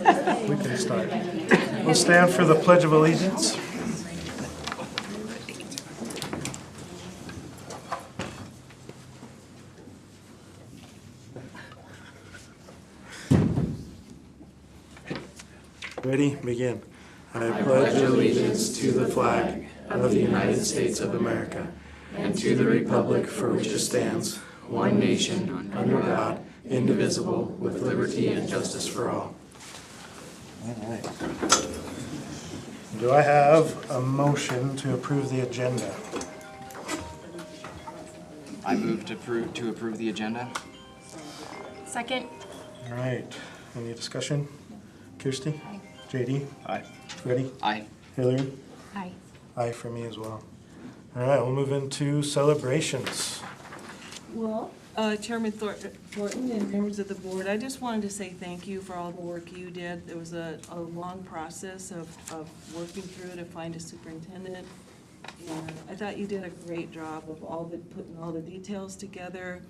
We can start. We'll stand for the Pledge of Allegiance. Ready? Begin. I pledge allegiance to the flag of the United States of America and to the republic for which it stands, one nation, under God, indivisible, with liberty and justice for all. All right. Do I have a motion to approve the agenda? I move to approve the agenda. Second. All right. Any discussion? Kirsty? JD? Aye. Freddie? Aye. Hillary? Aye. Aye for me as well. All right, we'll move into celebrations. Well, Chairman Thornton and members of the board, I just wanted to say thank you for all the work you did. There was a long process of working through to find a superintendent. And I thought you did a great job of putting all the details together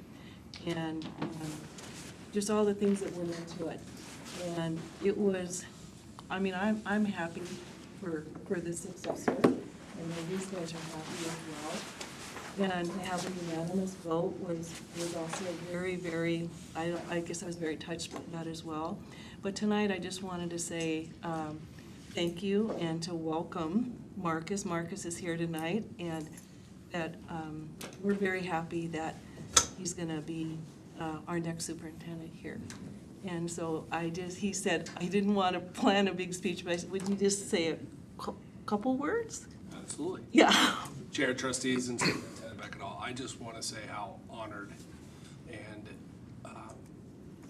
and just all the things that went into it. And it was, I mean, I'm happy for the successor, and these guys are happy as well. And to have a unanimous vote was also very, very, I guess I was very touched by that as well. But tonight, I just wanted to say thank you and to welcome Marcus. Marcus is here tonight, and that we're very happy that he's going to be our next superintendent here. And so he said, I didn't want to plan a big speech, but I said, would you just say a couple words? Absolutely. Yeah. Chair, trustees, and Superintendent Beckett, I just want to say how honored and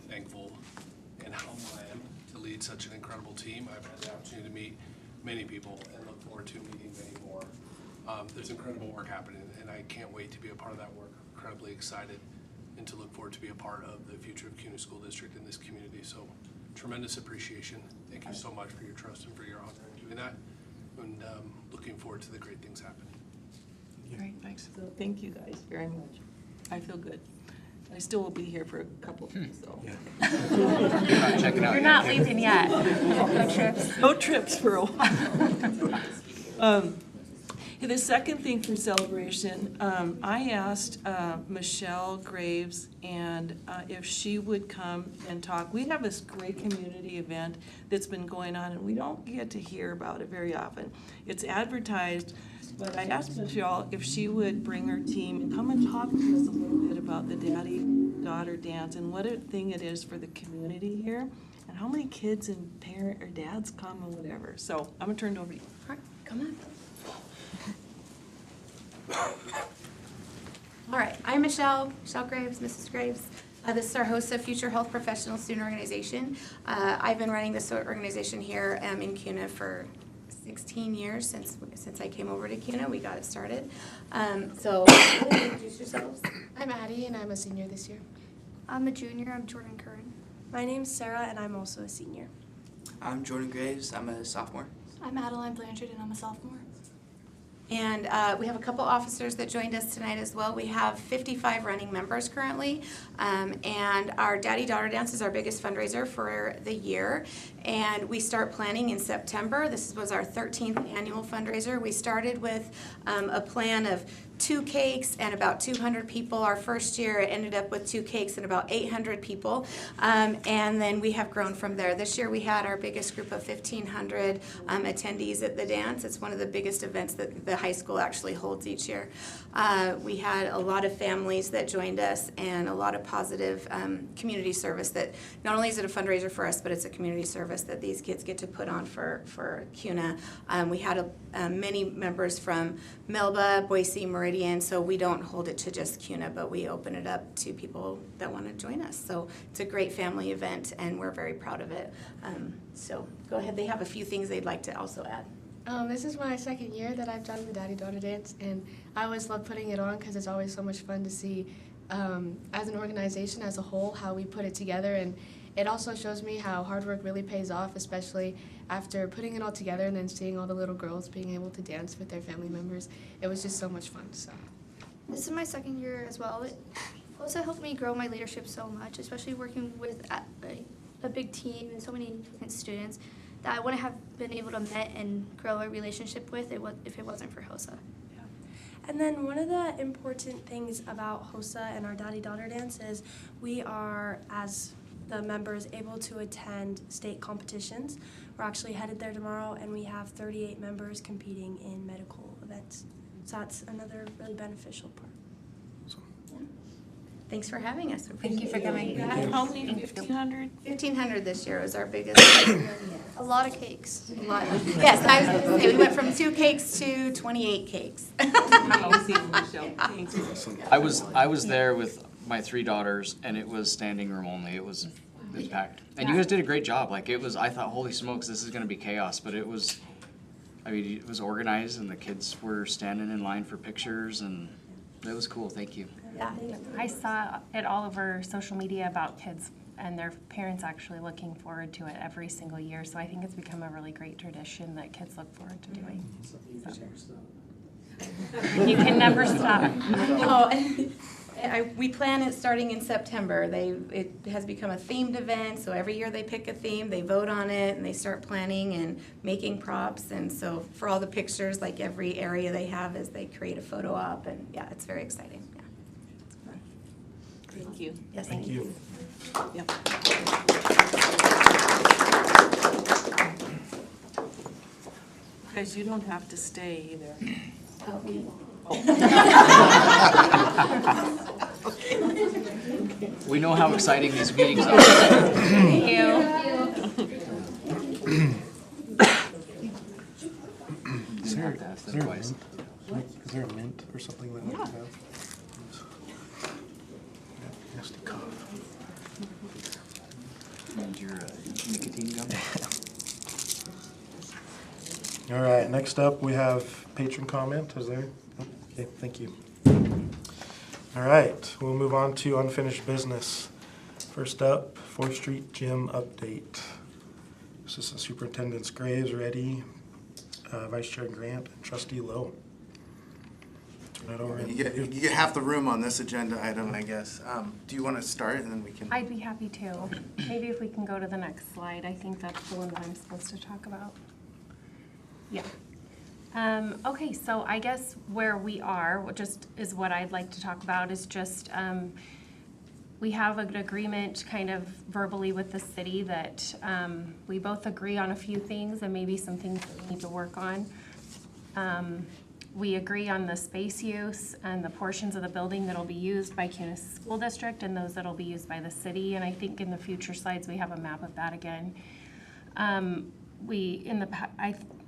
thankful and humble I am to lead such an incredible team. I've had the opportunity to meet many people and look forward to meeting many more. There's incredible work happening, and I can't wait to be a part of that work. Incredibly excited and to look forward to be a part of the future of Kuna School District in this community. So tremendous appreciation. Thank you so much for your trust and for your honor in doing that. And looking forward to the great things happening. All right, thanks. So thank you guys very much. I feel good. I still will be here for a couple of weeks, so. Yeah. You're not checking out You're yet. not leaving yet. No trips. No trips for a while. The second thing for celebration, I asked Michelle Graves and if she would come and talk. We have this great community event that's been going on, and we don't get to hear about it very often. It's advertised, but I asked Michelle if she would bring her team and come and talk to us a little bit about the daddy-daughter dance and what a thing it is for the community here, and how many kids and parent or dads come and whatever. So I'm gonna turn it over to you. All right, come on. All right, I'm Michelle Graves, Mrs. Graves. This is our host of Future Health Professional Student Organization. I've been running this organization here in Kuna for 16 years since I came over to Kuna. We got it started. So introduce yourselves. I'm Addie, and I'm a senior this year. I'm a junior. I'm Jordan Curran. My name's Sarah, and I'm also a senior. I'm Jordan Graves. I'm a sophomore. I'm Adeline Blanchard, and I'm a sophomore. And we have a couple officers that joined us tonight as well. We have 55 running members currently. And our Daddy-Daughter Dance is our biggest fundraiser for the year. And we start planning in September. This was our 13th annual fundraiser. We started with a plan of 2 cakes and about 200 people. Our first year it ended up with 2 cakes and about 800 people. And then we have grown from there. This year we had our biggest group of 1,500 attendees at the dance. It's one of the biggest events that the high school actually holds each year. We had a lot of families that joined us and a lot of positive community service that not only is it a fundraiser for us, but it's a community service that these kids get to put on for Kuna. We had many members from Melba, Boise, Meridian, so we don't hold it to just Kuna, but we open it up to people that want to join us. So it's a great family event, and we're very proud of it. So go ahead. They have a few things they'd like to also add. This is my second year that I've done the Daddy-Daughter Dance, and I always love putting it on because it's always so much fun to see as an organization as a whole how we put it together, and it also shows me how hard work really pays off, especially after putting it all together and then seeing all the little girls being able to dance with their family members. It was just so much fun. So This is my second year as well. It also helped me grow my leadership so much, especially working with a big team and so many different students that I wouldn't have been able to met and grow a relationship with if it wasn't for HOSA. And then one of the important things about HOSA and our daddy-daughter dance is we are, as the members, able to attend state competitions. We're actually headed there tomorrow, and we have 38 members competing in medical events. So that's another really beneficial part. Thanks for having us. Thank you for coming. How many, 1,500? 1,500 this year was our biggest. A lot of cakes. A lot. Yes, I was going to say, we went from 2 cakes to 28 cakes. I was there with my 3 daughters, and it was standing room only. It was packed. And you guys did a great job. Like, it was, I thought, holy smokes, this is going to be chaos. But it was, I mean, it was organized, and the kids were standing in line for pictures, and it was cool. Thank you. Yeah, I saw it all over social media about kids and their parents actually looking forward to it every single year. So I think it's become a really great tradition that kids look forward to doing. So. You can never stop. We plan it starting in September. It has become a themed event, so every year they pick a theme, they vote on it, and they start planning and making props. And so for all the pictures, like every area they have is they create a photo op, and yeah, it's very exciting. Yeah. Thank you. Yes, Thank you. Yep. Guys, you don't have to stay either. We know how exciting these meetings are. Thank you. Is there a Twice. mint? Is there a mint or something that we can have? Nasty cough. And your nicotine gum? All right, next up, we have patron comment. Is there? Okay, thank you. All right, we'll move on to unfinished business. First up, 4th Street Gym update. This is the Superintendent's Graves, Reddy, Vice Chair Grant, and Trustee Lowe. Turn it over. You get half the room on this agenda item, I guess. Do you want to start, and then we can? I'd be happy to. Maybe if we can go to the next slide. I think that's the one that I'm supposed to talk about. Yeah. Okay, so I guess where we are, just is what I'd like to talk about, is just we have an agreement kind of verbally with the city that we both agree on a few things and maybe some things that we need to work on. We agree on the space use and the portions of the building that'll be used by Kuna School District and those that'll be used by the city, and I think in the future slides we have a map of that again. I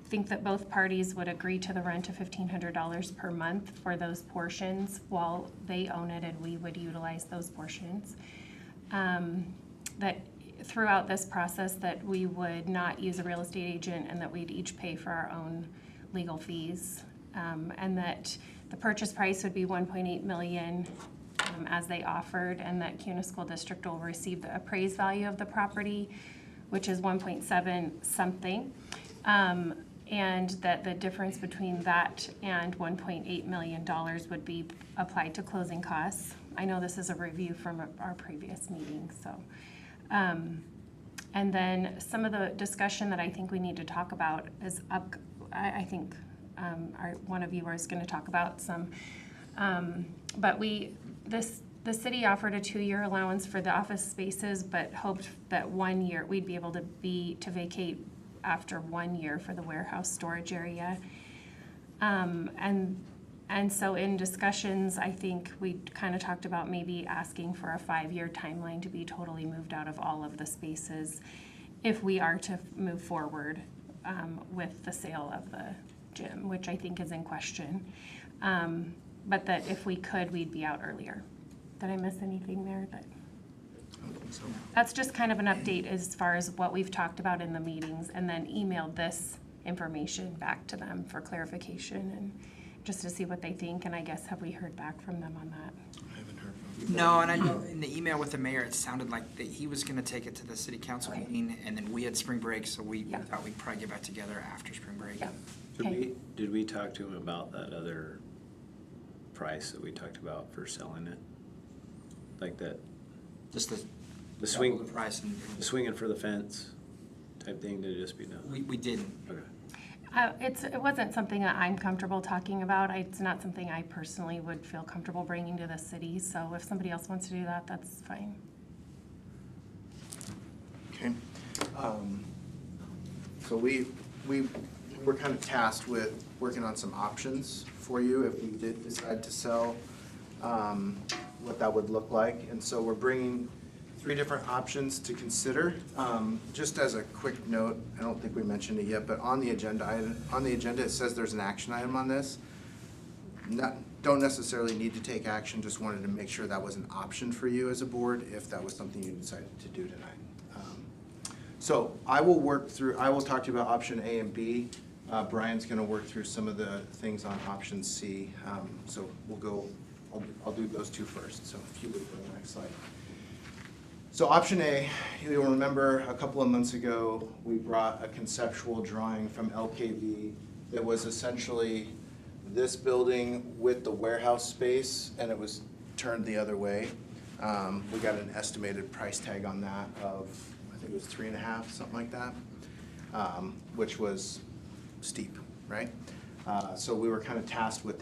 think that both parties would agree to the rent of $1,500 per month for those portions while they own it and we would utilize those portions. That throughout this process that we would not use a real estate agent and that we'd each pay for our own legal fees. And that the purchase price would be $1.8 million as they offered, and that Kuna School District will receive the appraised value of the property, which is 1.7 something. And that the difference between that and $1.8 million would be applied to closing costs. I know this is a review from our previous meeting, so. And then some of the discussion that I think we need to talk about is I think one of you is going to talk about some, but the city offered a 2-year allowance for the office spaces, but hoped that 1 year we'd be able to vacate after 1 year for the warehouse storage area. And so in discussions, I think we kind of talked about maybe asking for a 5-year timeline to be totally moved out of all of the spaces if we are to move forward with the sale of the gym, which I think is in question. But that if we could, we'd be out earlier. Did I miss anything there? That's just kind of an update as far as what we've talked about in the meetings, and then emailed this information back to them for clarification and just to see what they think. And I guess, have we heard back from them on that? I haven't heard from them. No, and I know in the email with the mayor, it sounded like that he was going to take it to the city council meeting, and then we had spring break, so we thought we'd probably get back together after spring break. Yeah. Did we talk to him about that other price that we talked about for selling it? Like that? Just the The double swing, the price. And the swinging for the fence type thing to just be done. we didn't. Okay. It wasn't something that I'm comfortable talking about. It's not something I personally would feel comfortable bringing to the city, so if somebody else wants to do that, that's fine. Okay. So we were kind of tasked with working on some options for you if we did decide to sell, what that would look like. And so we're bringing 3 different options to consider. Just as a quick note, I don't think we mentioned it yet, but on the agenda, it says there's an action item on this. Don't necessarily need to take action, just wanted to make sure that was an option for you as a board if that was something you decided to do tonight. So I will talk to you about option A and B. Brian's gonna work through some of the things on option C. So I'll do those 2 first. So if you would go to the next slide. So option A, you'll remember a couple of months ago, we brought a conceptual drawing from LKV that was essentially this building with the warehouse space, and it was turned the other way. We got an estimated price tag on that of, I think it was 3.5, something like that, which was steep, right? So we were kind of tasked with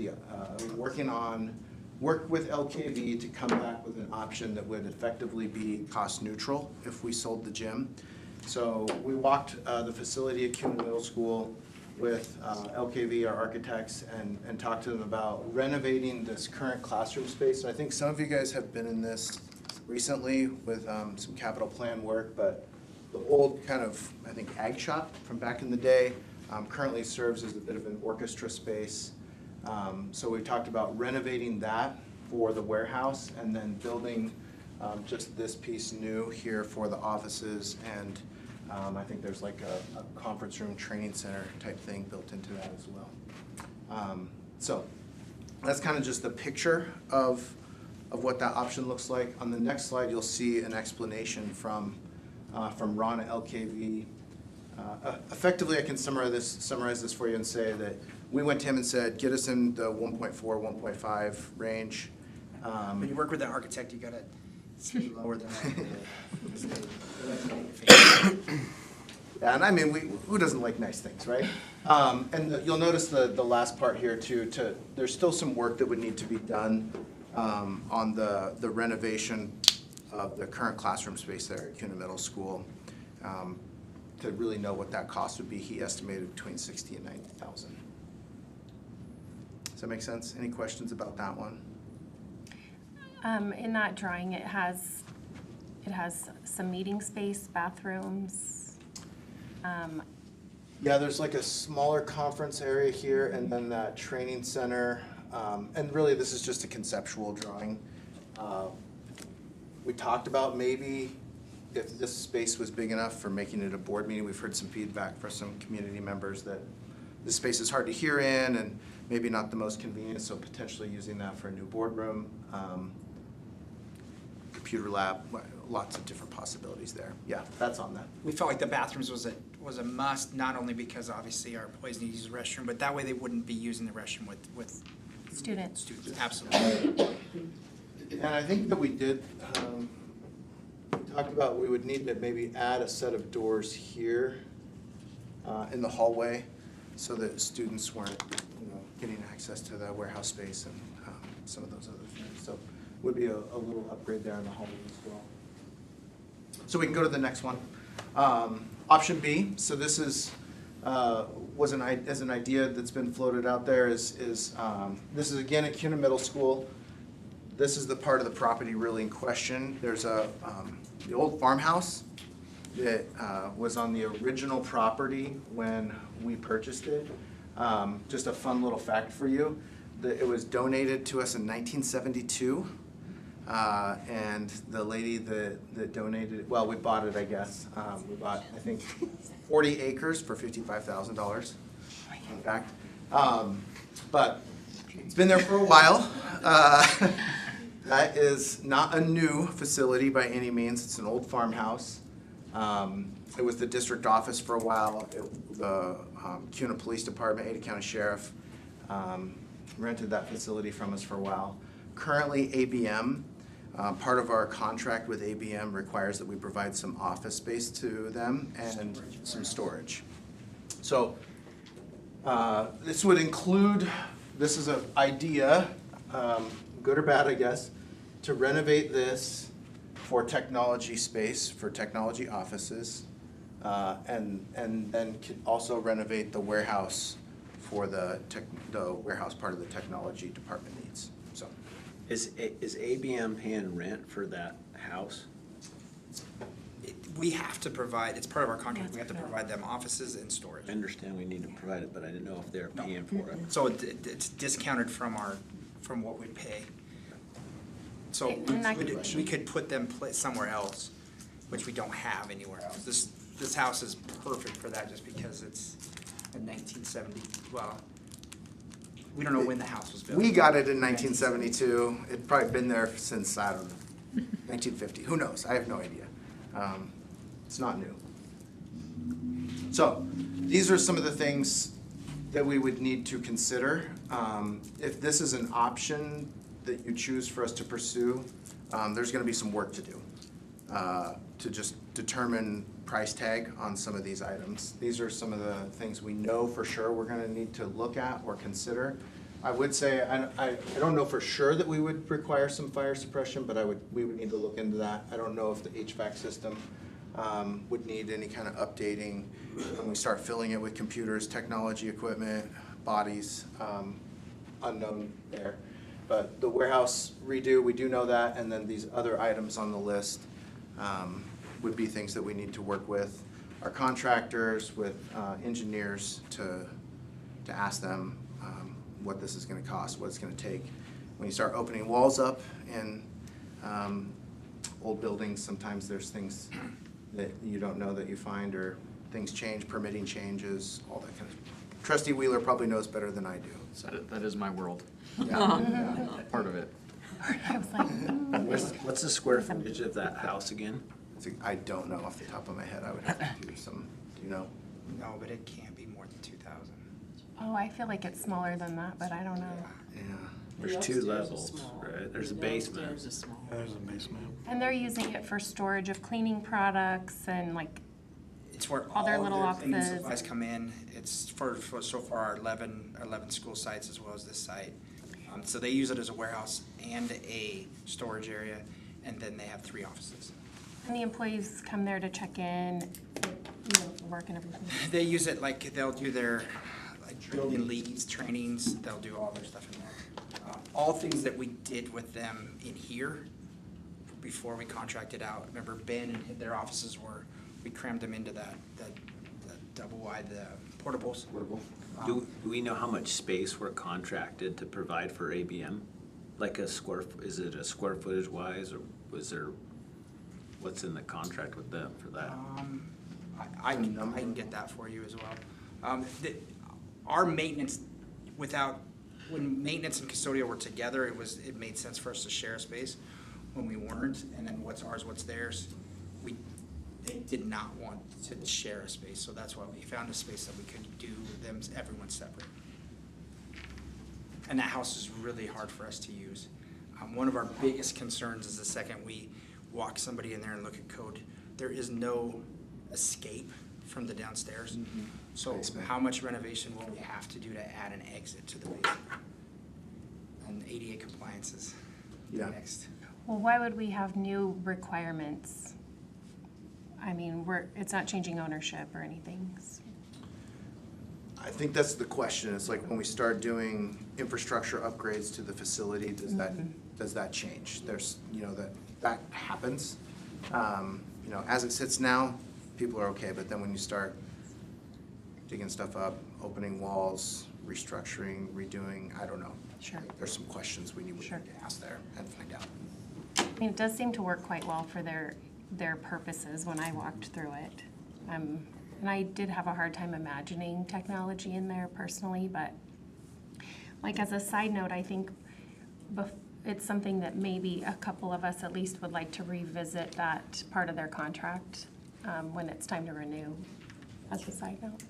work with LKV to come back with an option that would effectively be cost neutral if we sold the gym. So we walked the facility at Kuna Middle School with LKV, our architects, and talked to them about renovating this current classroom space. So I think some of you guys have been in this recently with some capital plan work, but the old kind of, I think, ag shop from back in the day currently serves as a bit of an orchestra space. So we talked about renovating that for the warehouse and then building just this piece new here for the offices, and I think there's like a conference room training center type thing built into that as well. So that's kind of just the picture of what that option looks like. On the next slide, you'll see an explanation from Ron at LKV. Effectively, I can summarize this for you and say that we went to him and said, get us in the 1.4, 1.5 range. When you work with an architect, you gotta see lower than that. Yeah, and I mean, who doesn't like nice things, right? And you'll notice the last part here too. There's still some work that would need to be done on the renovation of the current classroom space there at Kuna Middle School. To really know what that cost would be, he estimated between $60,000 and $90,000. Does that make sense? Any questions about that one? In that drawing, it has some meeting space, bathrooms. Yeah, there's like a smaller conference area here and then that training center. And really, this is just a conceptual drawing. We talked about maybe if this space was big enough for making it a board meeting. We've heard some feedback from some community members that this space is hard to hear in and maybe not the most convenient, so potentially using that for a new boardroom, computer lab, lots of different possibilities there. Yeah, that's on that. We felt like the bathrooms was a must, not only because obviously our employees need to use the restroom, but that way they wouldn't be using the restroom with Students. Absolutely. And I think that we did, we talked about we would need to maybe add a set of doors here in the hallway so that students weren't, getting access to the warehouse space and some of those other things. So would be a little upgrade there in the hallway as well. So we can go to the next one. Option B. So this is as an idea that's been floated out there is this is again at Kuna Middle School. This is the part of the property really in question. There's the old farmhouse that was on the original property when we purchased it. Just a fun little fact for you, that it was donated to us in 1972. And the lady that donated, well, we bought it, I guess. We bought, I think, 40 acres for $55,000, in fact. But it's been there for a while. That is not a new facility by any means. It's an old farmhouse. It was the district office for a while. The Kuna Police Department, Ada County Sheriff rented that facility from us for a while. Currently, ABM Part of our contract with ABM requires that we provide some office space to them and some storage. So this would include, this is an idea, good or bad, I guess, to renovate this for technology space, for technology offices, and then could also renovate the warehouse for the warehouse part of the technology department needs. So Is ABM paying rent for that house? We have to provide, it's part of our contract, we have to provide them offices and storage. I understand we need to provide it, but I didn't know if they're paying for it. So it's discounted from what we pay. So we could put them somewhere else, which we don't have anywhere else. This house is perfect for that just because it's a 1970, well, we don't know when the house was built. we got it in 1972. It'd probably been there since, I don't know, 1950. Who knows? I have no idea. It's not new. So these are some of the things that we would need to consider. If this is an option that you choose for us to pursue, there's gonna be some work to do to just determine price tag on some of these items. These are some of the things we know for sure we're gonna need to look at or consider. I would say, I don't know for sure that we would require some fire suppression, but we would need to look into that. I don't know if the HVAC system would need any kind of updating when we start filling it with computers, technology equipment, bodies, unknown there. But the warehouse redo, we do know that, and then these other items on the list would be things that we need to work with our contractors, with engineers to ask them what this is gonna cost, what it's gonna take. When you start opening walls up in old buildings, sometimes there's things that you don't know that you find, or things change, permitting changes, all that kind of. Trustee Wheeler probably knows better than I do, so. That is my world, Yeah. part of it. I was like, What's the square footage of that house again? I don't know off the top of my head. I would have to do some, do you know? No, but it can't be more than 2,000. oh, I feel like it's smaller than that, but I don't know. Yeah. There's two levels, right? There's a basement. There's a basement. And they're using it for storage of cleaning products and like, It's where All their little their cleaning offices. supplies come in. It's for so far our 11 school sites as well as this site. So they use it as a warehouse and a storage area, and then they have 3 offices. and the employees come there to check in, for work and everything. They use it like they'll do their building leads, trainings, they'll do all their stuff in there. All things that we did with them in here before we contracted out. Remember Ben and their offices we crammed them into that double wide, the portables. Do we know how much space we're contracted to provide for ABM? Like is it a square footage wise, or what's in the contract with them for that? I can get that for you as well. Our maintenance, when maintenance and custodial were together, it made sense for us to share a space. When we weren't, and then what's ours, what's theirs, they did not want to share a space, so that's why we found a space that we could do everyone separate. And that house is really hard for us to use. One of our biggest concerns is the second we walk somebody in there and look at code, there is no escape from the downstairs. So Basement. how much renovation will we have to do to add an exit to the basement? And ADA compliance is Yeah. next. Well, why would we have new requirements? I mean, it's not changing ownership or anything. I think that's the question. It's like when we start doing infrastructure upgrades to the facility, does that change? There's, that happens. As it sits now, people are okay, but then when you start digging stuff up, opening walls, restructuring, redoing, I don't know. Sure. There's some questions we need to ask there and find out. I mean, it does seem to work quite well for their purposes when I walked through it. And I did have a hard time imagining technology in there personally, but like as a side note, I think it's something that maybe a couple of us at least would like to revisit that part of their contract when it's time to renew, as a side note.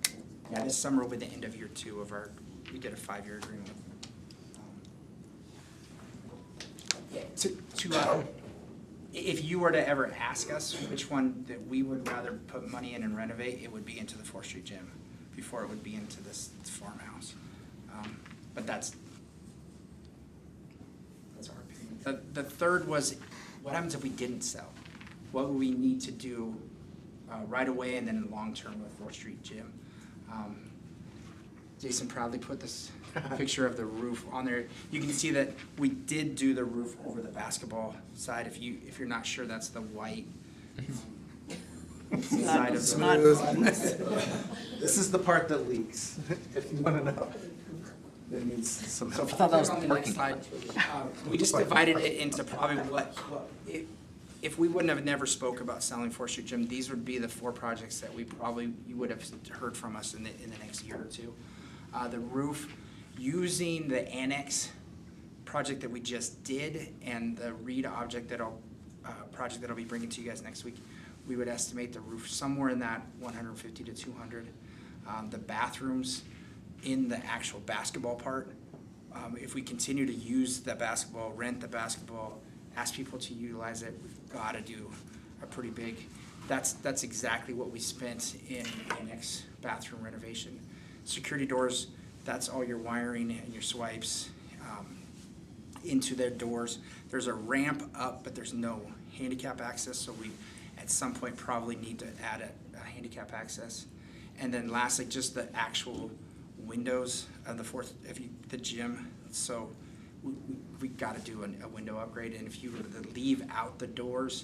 Yeah, this summer will be the end of year 2 of we did a 5-year agreement. if you were to ever ask us which one that we would rather put money in and renovate, it would be into the 4th Street gym before it would be into this farmhouse. But that's our opinion. The third was, what happens if we didn't sell? What would we need to do right away and then long-term with 4th Street gym? Jason proudly put this picture of the roof on there. You can see that we did do the roof over the basketball side. If you're not sure, that's the white side of the This is the part that leaks, if you want to know. It needs some help. I thought that was on the the next parking slide, we just divided it into probably if we wouldn't have never spoke about selling 4th Street Gym, these would be the 4 projects that you would have heard from us in the next year or two. The roof, using the annex project that we just did and the Reed project that I'll be bringing to you guys next week, we would estimate the roof somewhere in that 150 to 200. The bathrooms in the actual basketball part, if we continue to use the basketball, rent the basketball, ask people to utilize it, we've got to do a pretty big, that's exactly what we spent in annex bathroom renovation. Security doors, that's all your wiring and your swipes into their doors. There's a ramp up, but there's no handicap access, so we at some point probably need to add a handicap access. And then lastly, just the actual windows of the gym. So we got to do a window upgrade, and if you were to leave out the doors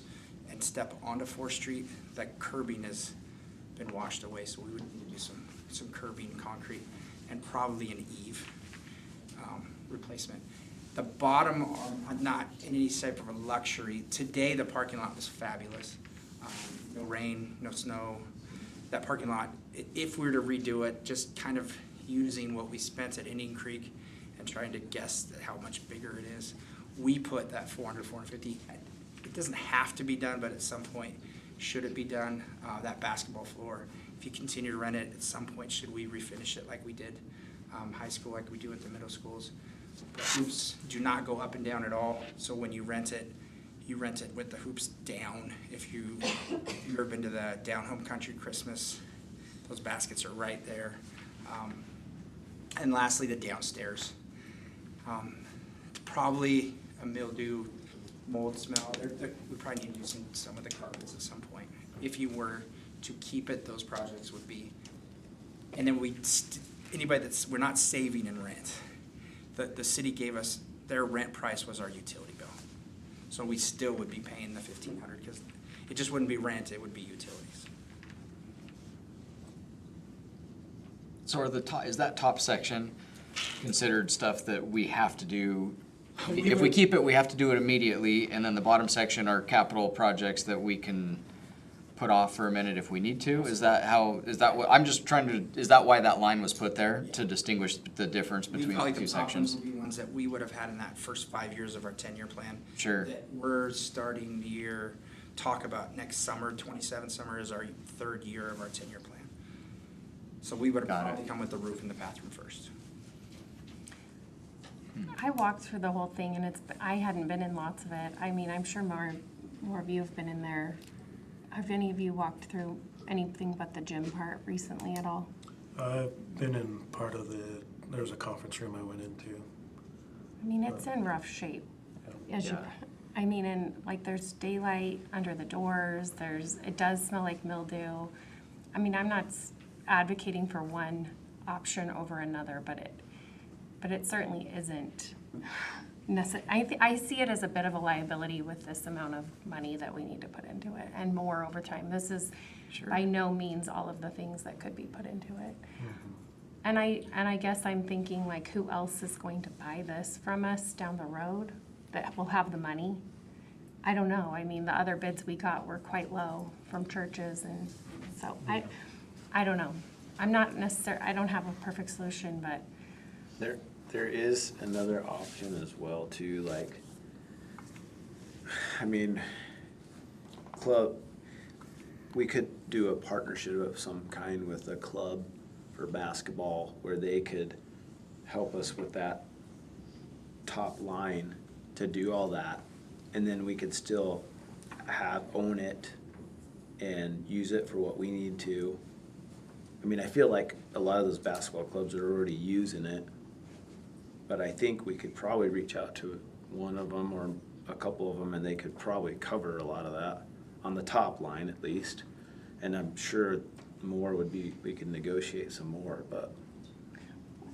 and step onto 4th Street, that curbing has been washed away, so we would need to do some curbing, concrete, and probably an eave replacement. The bottom are not in any type of a luxury. Today, the parking lot was fabulous. No rain, no snow. That parking lot, if we were to redo it, just kind of using what we spent at Indian Creek and trying to guess how much bigger it is, we put that 400, 450. It doesn't have to be done, but at some point, should it be done? That basketball floor, if you continue to rent it, at some point, should we refinish it like we did high school, like we do at the middle schools? The hoops do not go up and down at all, so when you rent it with the hoops down. If you've ever been to the Down Home Country Christmas, those baskets are right there. And lastly, the downstairs. Probably a mildew, mold smell. We probably need to use some of the carpets at some point. If you were to keep it, those projects would be. And then we're not saving in rent. The city gave us, their rent price was our utility bill. So we still would be paying the $1,500 because it just wouldn't be rent, it would be utilities. So is that top section considered stuff that we have to do? If we keep it, we have to do it immediately, and then the bottom section are capital projects that we can put off for a minute if we need to? Is that why that line was put there, to distinguish the difference between the two sections? Would be ones that we would have had in that first 5 years of our 10-year plan. Sure. That we're starting the year, talk about next summer, 27 summer is our 3rd year of our 10-year plan. So we would have probably come with the roof and the bathroom first. I walked through the whole thing, and I hadn't been in lots of it. I mean, I'm sure more of you have been in there. Have any of you walked through anything but the gym part recently at all? I've been in part of there was a conference room I went into. I mean, it's in rough shape. I mean, and like there's daylight under the doors. It does smell like mildew. I mean, I'm not advocating for one option over another, but it certainly isn't necessary. I see it as a bit of a liability with this amount of money that we need to put into it, and more over time. This is by no means all of the things that could be put into it. And I guess I'm thinking, like, who else is going to buy this from us down the road that will have the money? I don't know. I mean, the other bids we got were quite low from churches, and so I don't know. I'm not necessarily, I don't have a perfect solution, but There is another option as well too, like, I mean, we could do a partnership of some kind with a club for basketball where they could help us with that top line to do all that, and then we could still own it and use it for what we need to. I mean, I feel like a lot of those basketball clubs are already using it, but I think we could probably reach out to one of them or a couple of them, and they could probably cover a lot of that, on the top line at least. And I'm sure more would be, we could negotiate some more, but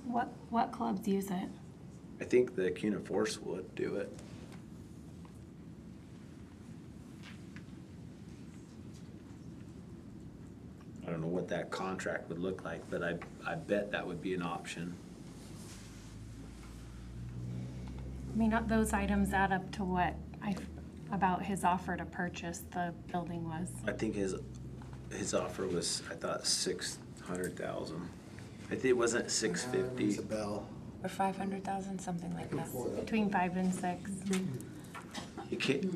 What clubs use it? I think the Kuna Force would do it. I don't know what that contract would look like, but I bet that would be an option. I mean, those items add up to what about his offer to purchase the building was. I think his offer was, I thought, 600,000. I think it wasn't 650. Rings a bell. Or 500,000, something like that. Between 5 and 6.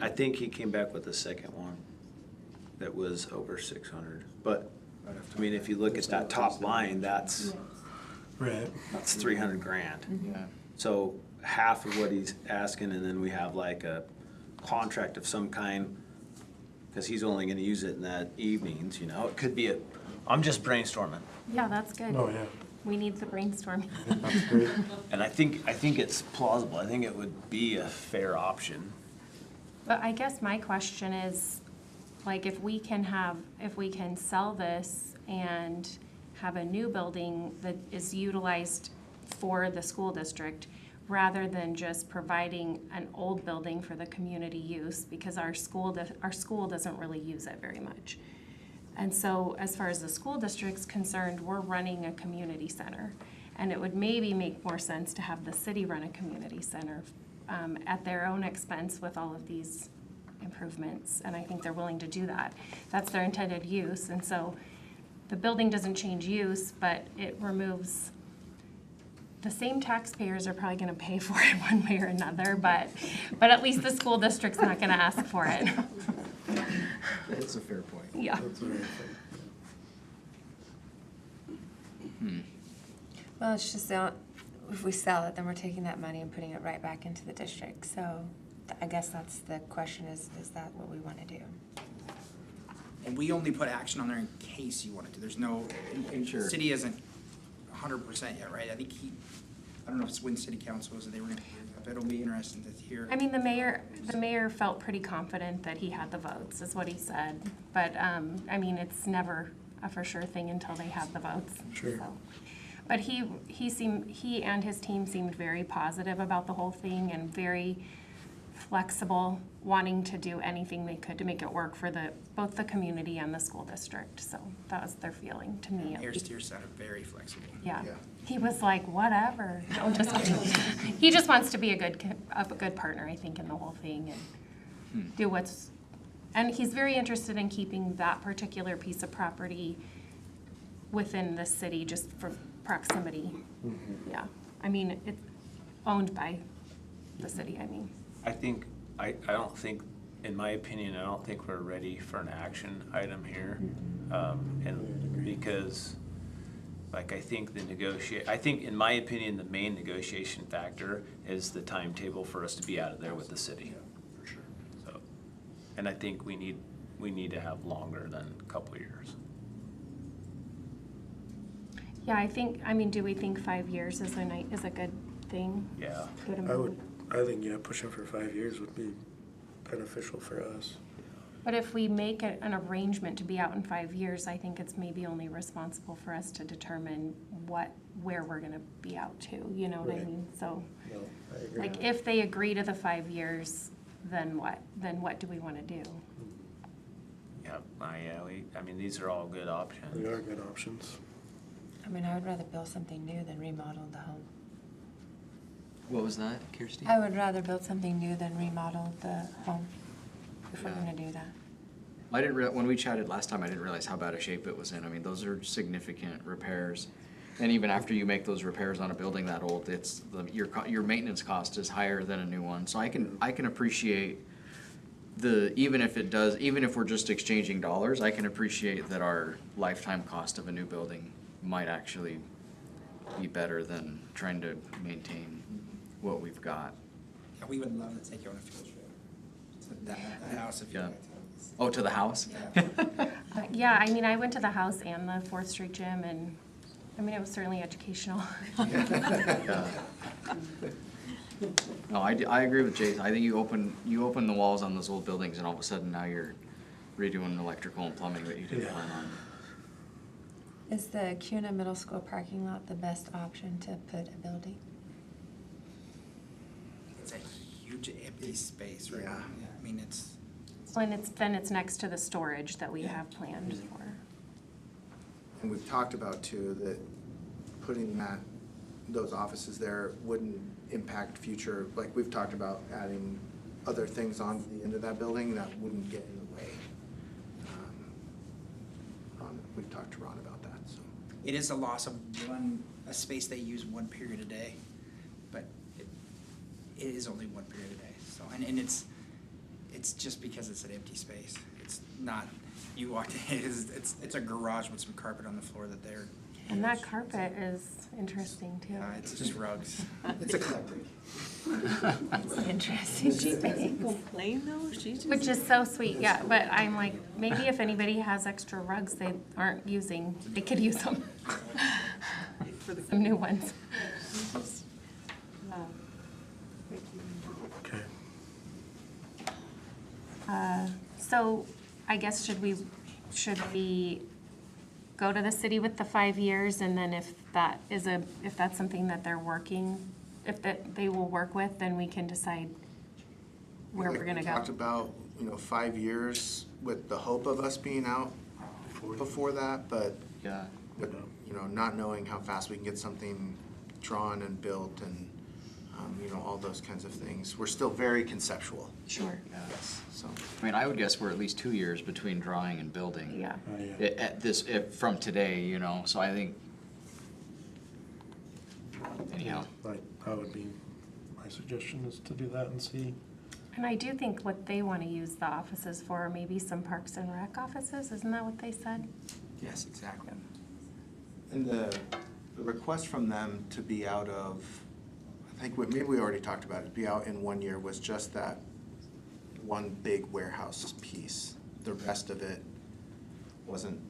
I think he came back with the second one that was over 600. But I mean, if you look at that top line, that's Right. 300 grand. Yeah. So half of what he's asking, and then we have like a contract of some kind, because he's only going to use it in that evenings. You know, it could be I'm just brainstorming. Yeah, that's good. Oh, yeah. We need the brainstorming. That's great. And I think it's plausible. I think it would be a fair option. But I guess my question is, like, if we can sell this and have a new building that is utilized for the school district, rather than just providing an old building for the community use, because our school doesn't really use it very much. And so as far as the school district's concerned, we're running a community center. And it would maybe make more sense to have the city run a community center at their own expense with all of these improvements. And I think they're willing to do that. That's their intended use. And so the building doesn't change use, but it removes, the same taxpayers are probably gonna pay for it one way or another, but at least the school district's not gonna ask for it. That's a fair point. Yeah. That's very fair. Well, it's just if we sell it, then we're taking that money and putting it right back into the district. So I guess that's the question is that what we want to do? And we only put action on there in case you wanted to. There's no, and Sure. the city isn't 100% yet, right? I think I don't know if it's when city council was, that they were gonna hear that, but it'll be interesting to hear. I mean, the mayor felt pretty confident that he had the votes, is what he said. But, I mean, it's never a for sure thing until they have the votes. Sure. So. But he and his team seemed very positive about the whole thing and very flexible, wanting to do anything they could to make it work for both the community and the school district. So that was their feeling to me. Mayor Steer sounded very flexible. Yeah. Yeah. He was like, whatever. No, just kidding. He just wants to be a good partner, I think, in the whole thing and do and he's very interested in keeping that particular piece of property within the city just for proximity. Yeah. I mean, it's owned by the city, I mean. I don't think, in my opinion, I don't think we're ready for an action item here. And because, like, I think in my opinion, the main negotiation factor is the timetable for us to be out of there with the city. For sure. So, and I think we need to have longer than a couple of years. Yeah, do we think 5 years is a good thing? Yeah. Good amount? I think, yeah, pushing for 5 years would be beneficial for us. But if we make an arrangement to be out in 5 years, I think it's maybe only responsible for us to determine where we're gonna be out to, you know what I Right. mean? So, No, I agree. like, if they agree to the 5 years, then what? Then what do we wanna do? Yeah, I mean, these are all good options. They are good options. I mean, I would rather build something new than remodel the home. What was that, Kirsty? I would rather build something new than remodel the home if we're Yeah. gonna do that. When we chatted last time, I didn't realize how bad a shape it was in. I mean, those are significant repairs. And even after you make those repairs on a building that old, your maintenance cost is higher than a new one. So I can appreciate even if we're just exchanging dollars, I can appreciate that our lifetime cost of a new building might actually be better than trying to maintain what we've got. Yeah, we would love to take you on a field trip to that house if you Yeah. like to. Oh, to the house? Yeah, I mean, I went to the house and the 4th Street Gym, and, I mean, it was certainly educational. Yeah. No, I agree with Jason. I think you open the walls on those old buildings and all of a sudden now you're redoing electrical and plumbing that you didn't plan on. Is the Kuna Middle School parking lot the best option to put a building? It's a huge empty space right now. I mean, it's, Well, and it's next to the storage that we have planned for. And we've talked about too, that putting those offices there wouldn't impact future, like we've talked about adding other things onto the end of that building that wouldn't get in the way. We've talked to Ron about that, so. it is a loss of a space they use one period a day, but it is only one period a day. So, and it's just because it's an empty space. It's not, you walked in, it's a garage with some carpet on the floor that they're. And that carpet is interesting too. It's just rugs. It's eclectic. It's interesting. She doesn't complain though, she just. Which is so sweet, yeah, but I'm like, maybe if anybody has extra rugs they aren't using, they could use them. Some new ones. Okay. So I guess should we go to the city with the 5 years, and then if that's something that they're working, they will work with, then we can decide where Like we're gonna we go. talked about, 5 years with the hope of us being out before that, but Yeah. with, not knowing how fast we can get something drawn and built and, all those kinds of things. We're still very conceptual. Sure. Yes, so. I mean, I would guess we're at least 2 years between drawing and building. Yeah. From today, so I think, anyhow. That would be my suggestion, is to do that and see. And I do think what they want to use the offices for, maybe some Parks and Rec offices, isn't that what they said? Yes, exactly. And the request from them to be out of, I think maybe we already talked about it, be out in 1 year was just that one big warehouse piece. The rest of it wasn't,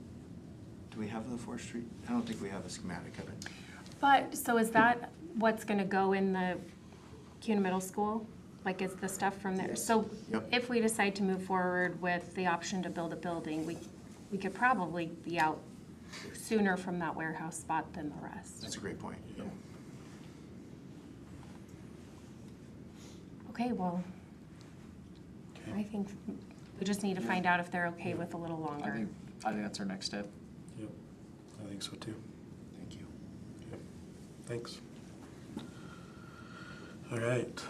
do we have the 4th Street? I don't think we have a schematic of it. But, so is that what's gonna go in the Kuna Middle School? Like, is the stuff from there? Yes. So Yep. if we decide to move forward with the option to build a building, we could probably be out sooner from that warehouse spot than the rest. That's a great point. Okay, well, Okay. I think we just need to find out if they're okay with a little I longer. think that's our next step. Yep, I think so too. Thank you. Yep, thanks. All right.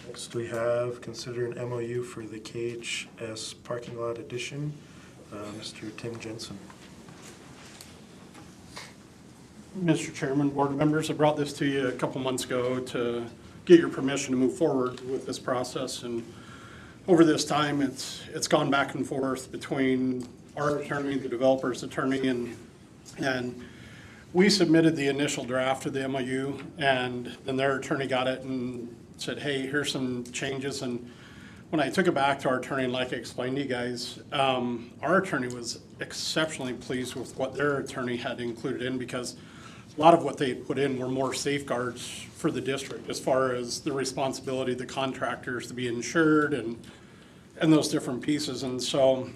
Next, we have consider an MOU for the KHS parking lot addition. Mr. Tim Jensen. Mr. Chairman, board members, I brought this to you a couple months ago to get your permission to move forward with this process. And over this time, it's gone back and forth between our attorney, the developer's attorney, and we submitted the initial draft of the MOU, and then their attorney got it and said, hey, here's some changes. And when I took it back to our attorney, and like I explained to you guys, our attorney was exceptionally pleased with what their attorney had included in, because a lot of what they put in were more safeguards for the district as far as the responsibility of the contractors to be insured and those different pieces. And so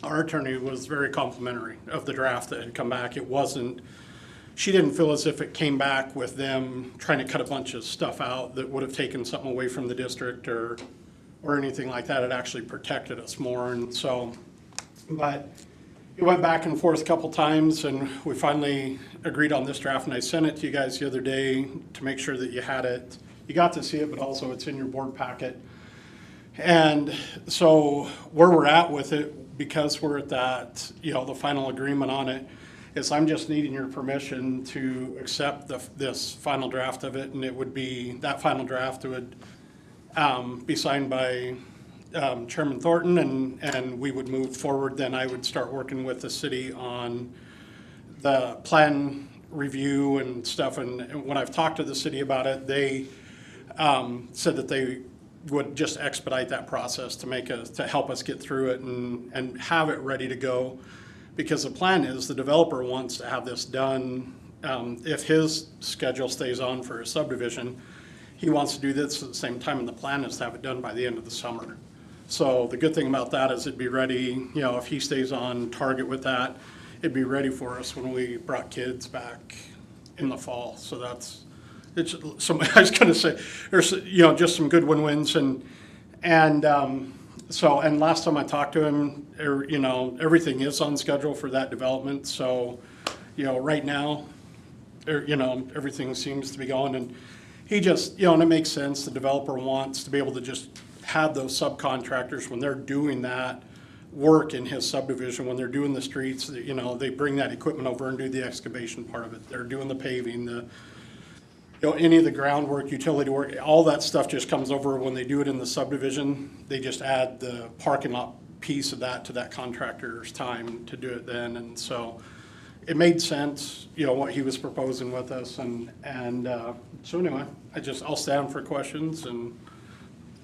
our attorney was very complimentary of the draft that had come back. It wasn't, she didn't feel as if it came back with them trying to cut a bunch of stuff out that would have taken something away from the district or anything like that. It actually protected us more. And so, but it went back and forth a couple times, and we finally agreed on this draft, and I sent it to you guys the other day to make sure that you had it. You got to see it, but also it's in your board packet. And so where we're at with it, because we're at that, the final agreement on it, is I'm just needing your permission to accept this final draft of it, and it would be, that final draft would be signed by Chairman Thornton, and we would move forward. Then I would start working with the city on the plan review and stuff. And when I've talked to the city about it, they said that they would just expedite that process to help us get through it and have it ready to go. Because the plan is the developer wants to have this done, if his schedule stays on for his subdivision, he wants to do this at the same time, and the plan is to have it done by the end of the summer. So the good thing about that is it'd be ready, if he stays on target with that, it'd be ready for us when we brought kids back in the fall. So it's some, I was gonna say, there's, just some good win-wins and last time I talked to him, everything is on schedule for that development. So, right now, everything seems to be going, and he just, and it makes sense. The developer wants to be able to just have those subcontractors when they're doing that work in his subdivision, when they're doing the streets, they bring that equipment over and do the excavation part of it. They're doing the paving, any of the groundwork, utility work, all that stuff just comes over when they do it in the subdivision. They just add the parking lot piece of that to that contractor's time to do it then. And so it made sense, what he was proposing with us. So anyway, I'll stand for questions and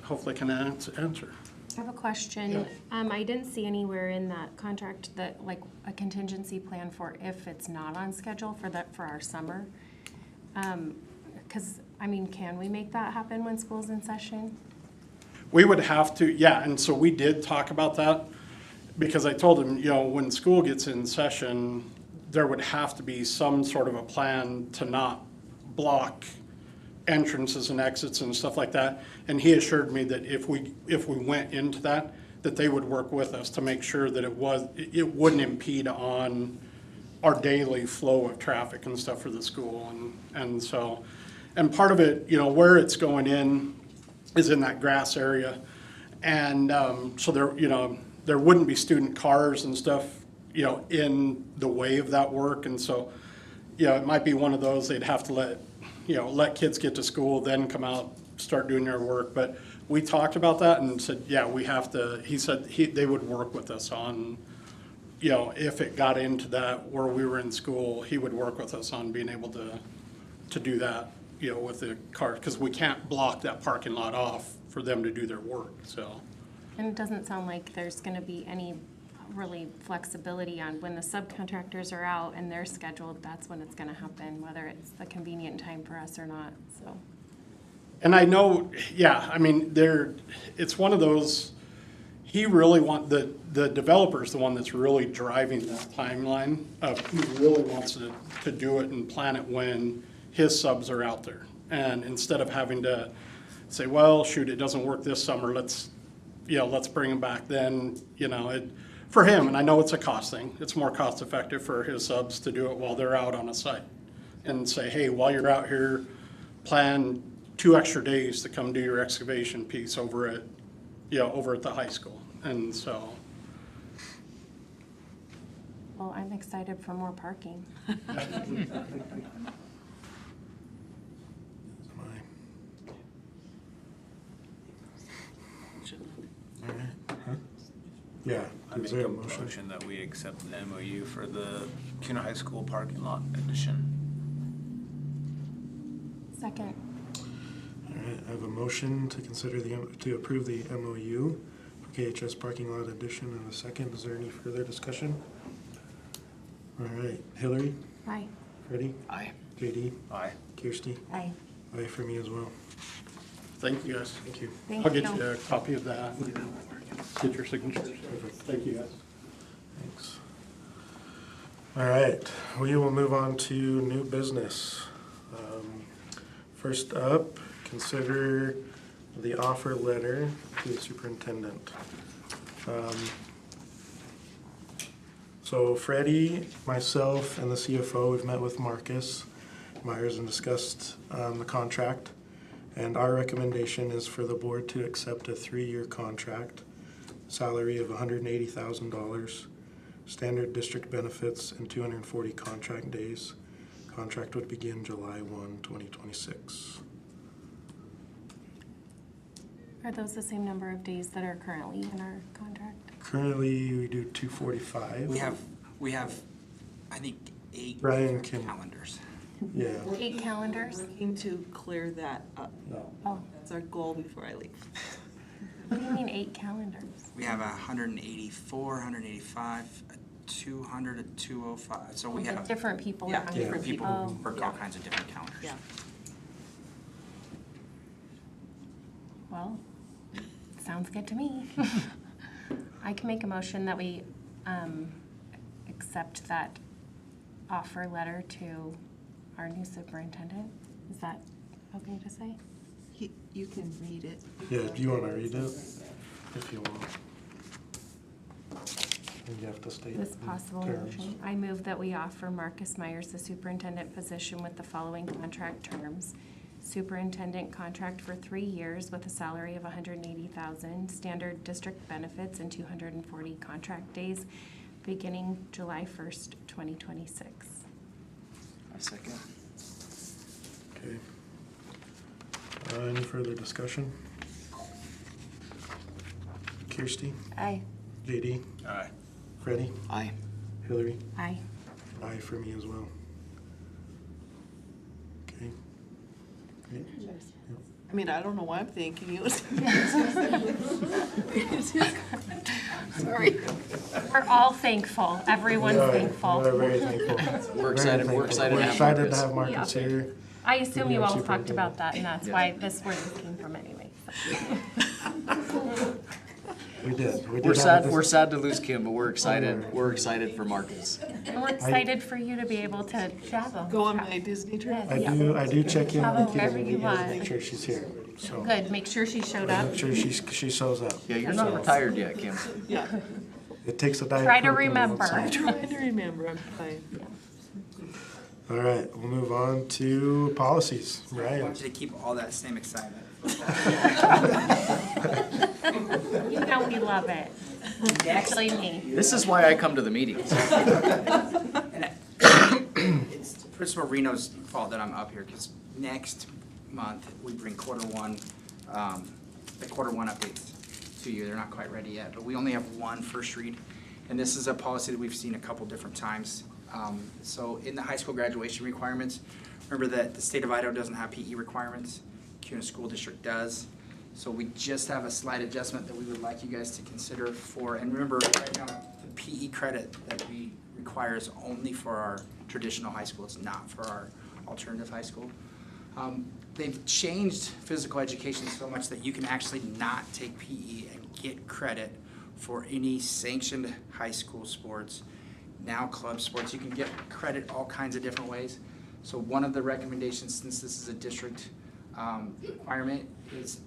hopefully can answer. I have a question. Yeah. I didn't see anywhere in that contract that, like, a contingency plan for if it's not on schedule for our summer. Because, can we make that happen when school's in session? We would have to, yeah, and so we did talk about that, because I told him, when school gets in session, there would have to be some sort of a plan to not block entrances and exits and stuff like that. And he assured me that if we went into that they would work with us to make sure that it wouldn't impede on our daily flow of traffic and stuff for the school. And part of it, where it's going in is in that grass area. And so there wouldn't be student cars and stuff, in the way of that work. And so, it might be one of those they'd have to let kids get to school, then come out, start doing their work. But we talked about that and said, yeah, we have to, he said they would work with us on, if it got into that where we were in school, he would work with us on being able to do that, with the cars, because we can't block that parking lot off for them to do their work, so. And it doesn't sound like there's gonna be any really flexibility on when the subcontractors are out and they're scheduled, that's when it's gonna happen, whether it's the convenient time for us or not, so. And I know, yeah, it's one of those, he really the developer's the one that's really driving that timeline of, he really wants to do it and plan it when his subs are out there. And instead of having to say, well, shoot, it doesn't work this summer, let's bring him back then, for him, and I know it's a cost thing, it's more cost effective for his subs to do it while they're out on a site. And say, hey, while you're out here, plan 2 extra days to come do your excavation piece over at the high school. And so. Well, I'm excited for more parking. Yeah. I make a motion that we accept an MOU for the Kuna High School parking lot addition. Second. All right, I have a motion to to approve the MOU for KHS parking lot addition and a second. Is there any further discussion? All right, Hillary? Aye. Freddie? Aye. JD? Aye. Kirsty? Aye. Aye for me as well. Thank you, guys. Thank you. Thank I'll get you. you a copy of that. Get your signatures. Thank you, guys. Thanks. All right, we will move on to new business. First up, consider the offer letter to the superintendent. So Freddie, myself, and the CFO, we've met with Marcus Myers and discussed the contract. And our recommendation is for the board to accept a 3-year contract, salary of $180,000, standard district benefits, and 240 contract days. Contract would begin July 1, 2026. Are those the same number of days that are currently in our contract? Currently, we do 245. We have, I think, 8 Brian can- calendars. Yeah. 8 calendars? Working to clear that up. No. Oh, That's our goal before I leave. 188 calendars. We have 184, 185, 200, 205. So we The have different people are yeah, on different different people people. who work all kinds of different calendars. Yeah. Well, sounds good to me. I can make a motion that we accept that offer letter to our new superintendent. Is that okay to say? You can read it. Yeah, do you want to read it? If you want. And you have to state This possible terms. motion. I move that we offer Marcus Myers the superintendent position with the following contract terms. Superintendent contract for 3 years with a salary of $180,000, standard district benefits, and 240 contract days, beginning July 1st, 2026. I second. Okay. Any further discussion? Kirsty? Aye. JD? Aye. Freddie? Aye. Hillary? Aye. Aye for me as well. Okay. Great. I mean, I don't know why I'm thanking you. Sorry. We're all thankful. Everyone's We are thankful. very thankful. We're Very excited- we're thankful. excited to We're have excited to Marcus. have Marcus Yeah. here. I assume you Yeah, all talked superintendent. about that, and that's Yeah. why this word came from anyway. We did. We did We're have sad. this- We're sad to lose Kim, but we're excited. We're excited for Marcus. And we're excited for you to be able to travel. Go on my Disney trip. I do check in Travel with Kim wherever and you we gotta want. make sure she's here. So Good, make sure she showed up. make sure she shows up. Yeah, you're not retired yet, Kim. Yeah. It takes a diet. Try to Coke every once in a remember. while. Trying to remember, I'm fine. All right, we'll move on to policies. I Ryan. want you to keep all that same excitement. You know we love it. Actually, me. This is why I come to the meetings. And it's Principal Reno's fault that I'm up here, because next month, we bring the quarter one updates to you. They're not quite ready yet, but we only have one first read. And this is a policy that we've seen a couple different times. So in the high school graduation requirements, remember that the state of Idaho doesn't have PE requirements. Kuna School District does. So we just have a slight adjustment that we would like you guys to consider for, and remember, right now, the PE credit that we require is only for our traditional high school. It's not for our alternative high school. They've changed physical education so much that you can actually not take PE and get credit for any sanctioned high school sports, now club sports. You can get credit all kinds of different ways. So one of the recommendations, since this is a district requirement, is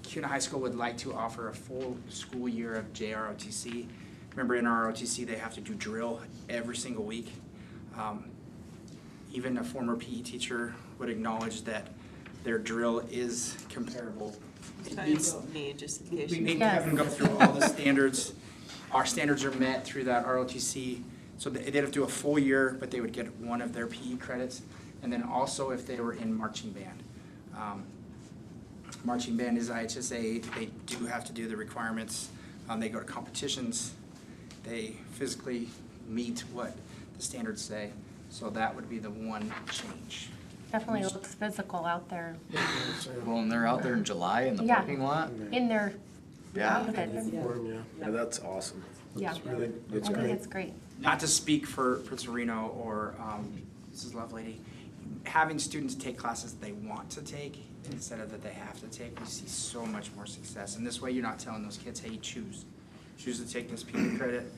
Kuna High School would like to offer a full school year of JROTC. Remember, in our ROTC, they have to do drill every single week. Even a former PE teacher would acknowledge that their drill is comparable. It Tell you meets- about me, just in case we you. made them go through all the standards. Our standards are met through that ROTC. So they'd have to do a full year, but they would get one of their PE credits. And then also if they were in marching band. Marching band is IHSA. They do have to do the requirements. They go to competitions. They physically meet what the standards say. So that would be the one change. Definitely looks physical out there. Well, and they're out there in July in the Yeah. parking lot. In their Yeah. outfits. Form, yeah. Yeah, that's awesome. Yeah. Really, I it's think great. it's great. Not to speak for Prince Reno or Mrs. Lovelady, having students take classes they want to take instead of that they have to take, we see so much more success. And this way, you're not telling those kids, hey, choose to take this PE credit.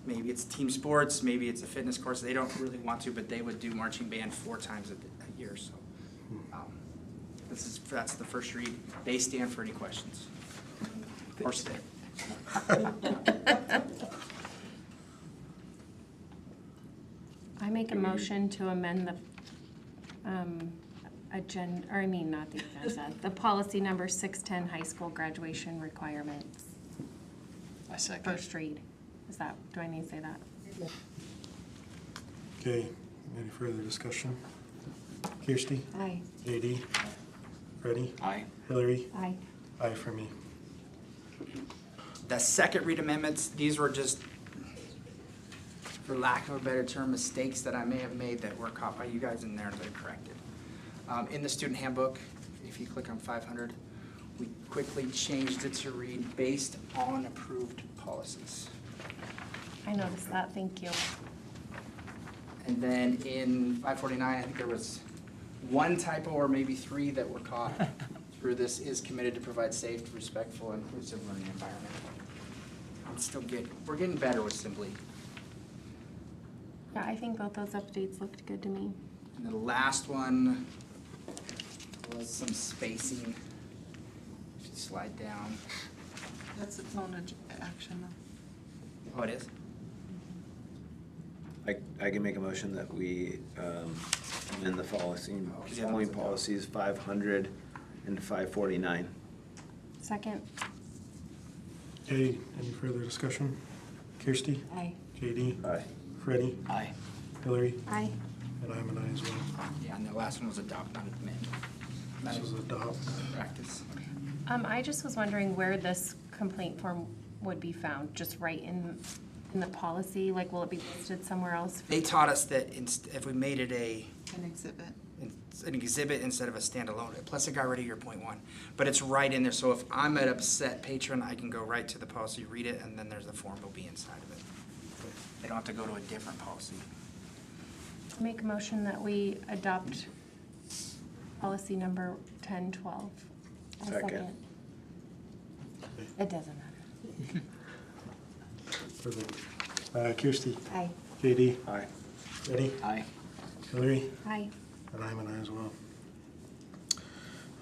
Maybe it's team sports, maybe it's a fitness course. They don't really want to, but they would do marching band 4 times a year. So that's the first read. They stand for any questions. Or stay. I make a motion to amend the agenda, or I mean, not the agenda, the policy number 610, high school graduation requirements. I second. First read. Is that, do I need to say that? Okay, any further discussion? Kirsty? Aye. JD? Freddie? Aye. Hillary? Aye. Aye for me. The second read amendments, these were just, for lack of a better term, mistakes that I may have made that were caught by you guys in there that are corrected. In the student handbook, if you click on 500, we quickly changed it to read based on approved policies. I noticed that, thank you. And then in 549, I think there was one typo or maybe three that were caught through this is committed to provide safe, respectful, inclusive learning environment. We're getting better with Simply. Yeah, I think both those updates looked good to me. And the last one was some spacing. If you slide down. That's its own action. Oh, it is? I can make a motion that we amend the following policies 500 and 549. Second. Okay, any further discussion? Kirsty? Aye. JD? Aye. Freddie? Aye. Hillary? Aye. And I'm an aye as well. Yeah, and the last one was adopt, not amend. This was adopt. Practice. I just was wondering where this complaint form would be found, just right in the policy? Like, will it be listed somewhere else? They taught us that if we made it An exhibit. an exhibit instead of a standalone, plus it got rid of your point one. But it's right in there, so if I'm an upset patron, I can go right to the policy, read it, and then there's the form will be inside of it. They don't have to go to a different policy. Make a motion that we adopt policy number 1012. I'll Second. It doesn't matter. Perfect. Kirsty? Aye. JD? Aye. Freddie? Aye. Hillary? Aye. And I'm an aye as well.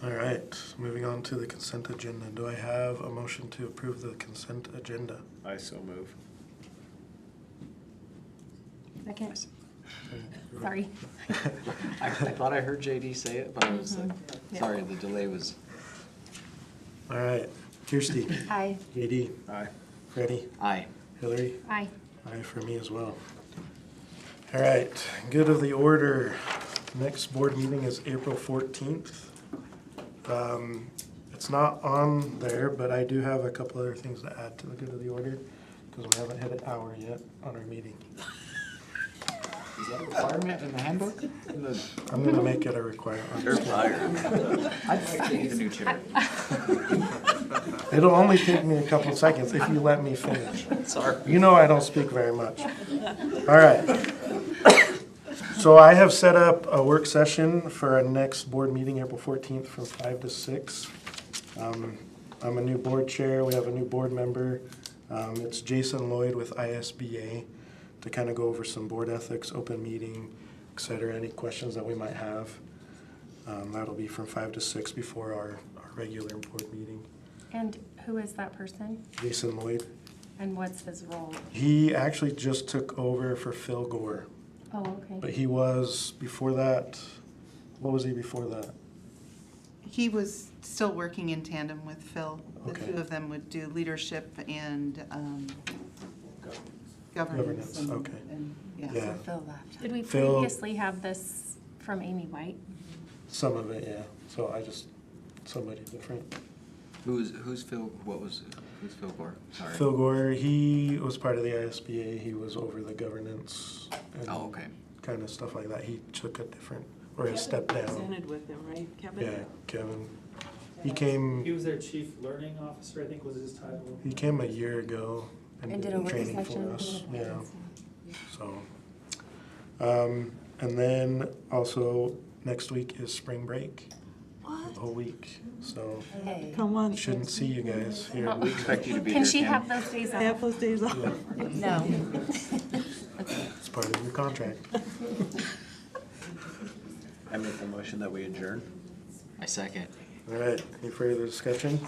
All right, moving on to the consent agenda. Do I have a motion to approve the consent agenda? I so move. Second. Sorry. I thought I heard JD say it, but I was like, Yeah. sorry, the delay was. All right, Kirsty? Aye. JD? Aye. Freddie? Aye. Hillary? Aye. Aye for me as well. All right, good of the order. Next board meeting is April 14th. It's not on there, but I do have a couple other things to add to the good of the order because we haven't hit an hour yet on our meeting. Is that a requirement in the handbook? I'm gonna make it a requirement. You're fired. I'd like to get a new chair. It'll only take me a couple seconds if you let me finish. Sorry. You know I don't speak very much. All right. So I have set up a work session for our next board meeting, April 14th, from 5 to 6. I'm a new board chair. We have a new board member. It's Jason Lloyd with ISBA to kind of go over some board ethics, open meeting, et cetera, any questions that we might have. That'll be from 5 to 6 before our regular board meeting. And who is that person? Jason Lloyd. And what's his role? He actually just took over for Phil Gore. Oh, okay. But he was, before that, what was he before that? He was still working in tandem with Phil. The Okay. two of them would do leadership and governance. Governance, okay. Yeah. Yeah. So Phil left. Did we Phil- previously have this from Amy White? Some of it, yeah. So somebody different. Who's Phil, who's Phil Gore? Sorry. Phil Gore, he was part of the ISBA. He was over the governance and Oh, okay. kind of stuff like that. He took a different, or he stepped down. Presented with him, right, Kevin? Yeah, Kevin. He He came was their chief learning officer, I think was his title. a year ago And did a work training session. for us. Yeah. So, and then also next week is spring break. The whole week. So Hey. Come on. shouldn't see you guys here. We expect you to be Can here, she Kim. have those days I have off? those days off. No. It's part of your contract. I make a motion that we adjourn. I second. All right, any further discussion?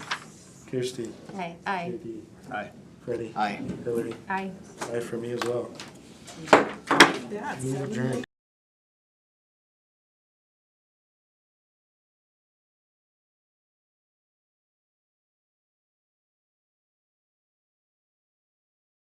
Kirsty? Aye. Aye. JD? Aye. Freddie? Aye. Hillary? Aye. Aye for me as well. Yeah, it's We adjourn.